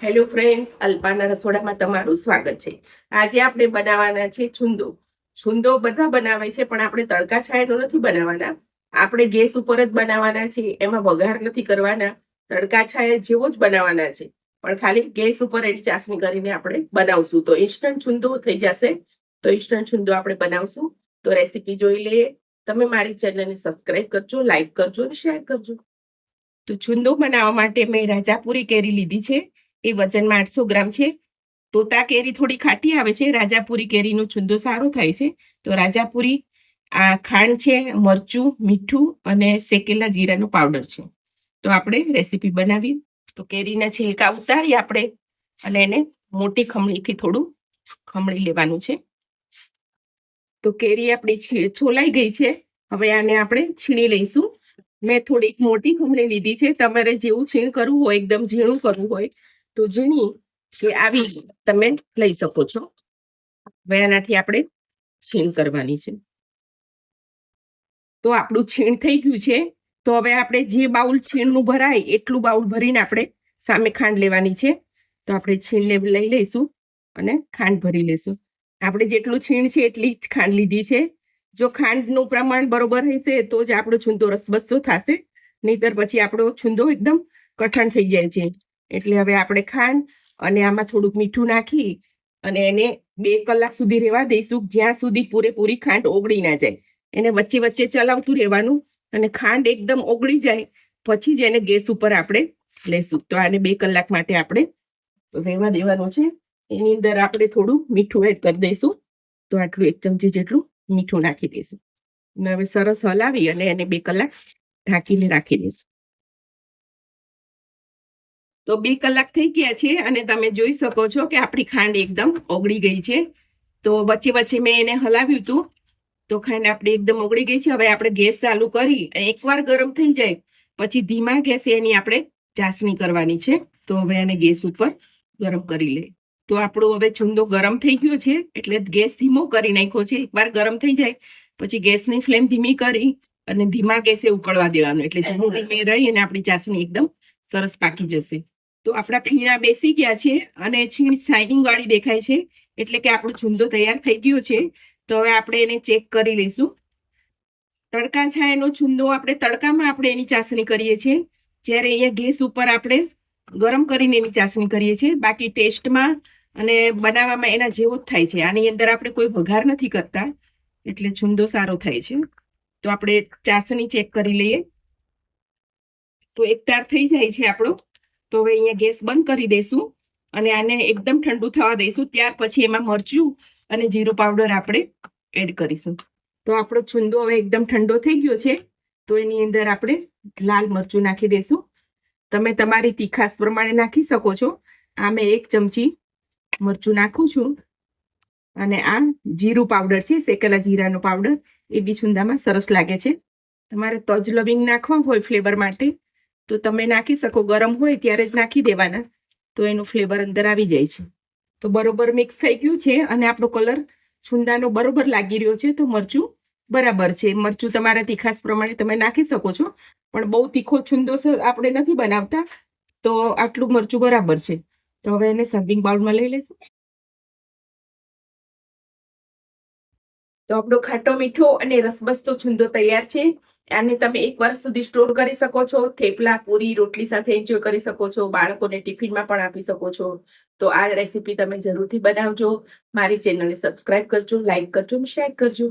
Hello friends, alpana રસોડામાં તમારું સ્વાગત છે. આજે આપણે બનાવવાના છે છુંદો. છુંદો બધા બનાવે છે, પણ આપણે તડકા છાયાનો નથી બનાવવાના. આપણે ગેસ ઉપર જ બનાવવાના છે. એમાં વઘાર નથી કરવાના. તડકા છાયા જેવો જ બનાવવાના છે, પણ ખાલી ગેસ ઉપર એની ચાસણી કરીને આપણે બનાવશું. તો ઇન્સ્ટન્ટ છુંદો થઈ જશે. તો ઇન્સ્ટન્ટ છુંદો આપણે બનાવશું. તો રેસીપી જોઈ લઈએ. તમે મારી ચેનલને સબસ્ક્રાઇબ કરજો, લાઈક કરજો અને શેર કરજો. તો છુંદો બનાવવા માટે મેં રાજાપુરી કેરી લીધી છે. એ વજનમાં 800 ગ્રામ છે. તોતા કેરી થોડી ખાટી આવે છે. રાજાપુરી કેરીનો છુંદો સારો થાય છે. તો રાજાપુરી, આ ખાંડ છે, મરચું, મીઠું અને શેકેલા જીરાનો પાવડર છે. તો આપણે રેસીપી બનાવી. તો કેરીના છિલકા ઉતારી આપણે અને એને મોટી ખમણીથી થોડું ખમણી લેવાનું છે. તો કેરી આપણી છોલાઈ ગઈ છે. હવે આને આપણે છીણી લઈશું. મેં થોડીક મોટી ખમણી લીધી છે. તમારે જેવું છીણ કરવું હોય, એકદમ ઝીણું કરવું હોય તો ઝીણી કે આવી તમે લઈ શકો છો. હવે આનાથી આપણે છીણ કરવાની છે. તો આપણું છીણ થઈ ગયું છે. તો હવે આપણે જે બાઉલ છીણનું ભરાય એટલું બાઉલ ભરીને આપણે સામે ખાંડ લેવાની છે. તો આપણે છીણને લઈ લઈશું અને ખાંડ ભરી લઈશું. આપણે જેટલું છીણ છે એટલી જ ખાંડ લીધી છે. જો ખાંડનું પ્રમાણ બરોબર હશે તો જ આપણો છુંદો રસબસતો થશે, નહીતર પછી આપણો છુંદો એકદમ કઠણ થઈ જાય છે. એટલે હવે આપણે ખાંડ અને આમાં થોડુંક મીઠું નાખી અને એને 2 કલાક સુધી રહેવા દઈશું, જ્યાં સુધી પૂરેપૂરી ખાંડ ઓગળી ના જાય. એને વચ્ચે વચ્ચે ચલાવતું રહેવાનું અને ખાંડ એકદમ ઓગળી જાય પછી જ એને ગેસ ઉપર આપણે લેશું. તો આને 2 કલાક માટે આપણે રહેવા દેવાનું છે. એની અંદર આપણે થોડું મીઠું એડ કરી દઈશું. તો આટલું 1 ચમચી જેટલું મીઠું નાખી દઈશું. અને હવે સરસ હલાવી અને એને 2 કલાક ઢાંકીને રાખી દઈશું. તો 2 કલાક થઈ ગયા છે અને તમે જોઈ શકો છો કે આપણી ખાંડ એકદમ ઓગળી ગઈ છે. તો વચ્ચે વચ્ચે મેં એને હલાવ્યું હતું. તો ખાંડ આપણી એકદમ ઓગળી ગઈ છે. હવે આપણે ગેસ ચાલુ કરી એકવાર ગરમ થઈ જાય પછી ધીમા ગેસે એની આપણે ચાસણી કરવાની છે. તો હવે આને ગેસ ઉપર ગરમ કરી લે. તો આપણો હવે છુંદો ગરમ થઈ ગયો છે, એટલે ગેસ ધીમો કરી નાખ્યો છે. એકવાર ગરમ થઈ જાય પછી ગેસની ફ્લેમ ધીમી કરી અને ધીમા ગેસે ઉકળવા દેવાનું, એટલે ધીમે ધીમે રહી અને આપણી ચાસણી એકદમ સરસ પાકી જશે. તો આપણા ફીણા બેસી ગયા છે અને છીણ શાઇનિંગ વાળી દેખાય છે, એટલે કે આપણો છુંદો તૈયાર થઈ ગયો છે. તો હવે આપણે એને ચેક કરી લઈશું. તડકા છાયાનો છુંદો આપણે તડકામાં આપણે એની ચાસણી કરીએ છીએ, જ્યારે અહીંયા ગેસ ઉપર આપણે ગરમ કરીને એની ચાસણી કરીએ છીએ. બાકી ટેસ્ટમાં અને બનાવવામાં એના જેવો જ થાય છે. આની અંદર આપણે કોઈ વઘાર નથી કરતા, એટલે છુંદો સારો થાય છે. તો આપણે ચાસણી ચેક કરી લઈએ. તો એક તાર થઈ જાય છે આપણો. તો હવે અહીંયા ગેસ બંધ કરી દઈશું અને આને એકદમ ઠંડુ થવા દઈશું. ત્યાર પછી એમાં મરચું અને જીરું પાવડર આપણે એડ કરીશું. તો આપણો છુંદો હવે એકદમ ઠંડો થઈ ગયો છે. તો એની અંદર આપણે લાલ મરચું નાખી દઈશું. તમે તમારી તીખાસ પ્રમાણે નાખી શકો છો. આ મેં 1 ચમચી મરચું નાખું છું. અને આ જીરું પાવડર છે, શેકેલા જીરાનો પાવડર. એ બી છુંદામાં સરસ લાગે છે. તમારે તજ લવિંગ નાખવા હોય ફ્લેવર માટે તો તમે નાખી શકો. ગરમ હોય ત્યારે જ નાખી દેવાના, તો એનું ફ્લેવર અંદર આવી જાય છે. તો બરોબર મિક્સ થઈ ગયું છે અને આપણો કલર છુંદાનો બરોબર લાગી રહ્યો છે. તો મરચું બરાબર છે. મરચું તમારા તીખાસ પ્રમાણે તમે નાખી શકો છો, પણ બહુ તીખો છુંદો આપણે નથી બનાવતા, તો આટલું મરચું બરાબર છે. તો હવે એને સર્વિંગ બાઉલમાં લઈ લઈશું. તો આપણો ખાટો મીઠો અને રસબસતો છુંદો તૈયાર છે. આને તમે 1 વર્ષ સુધી સ્ટોર કરી શકો છો. થેપલા, પૂરી, રોટલી સાથે એન્જોય કરી શકો છો. બાળકોને ટિફિનમાં પણ આપી શકો છો. તો આ રેસીપી તમે જરૂરથી બનાવજો. મારી ચેનલને સબસ્ક્રાઇબ કરજો, લાઈક કરજો અને શેર કરજો.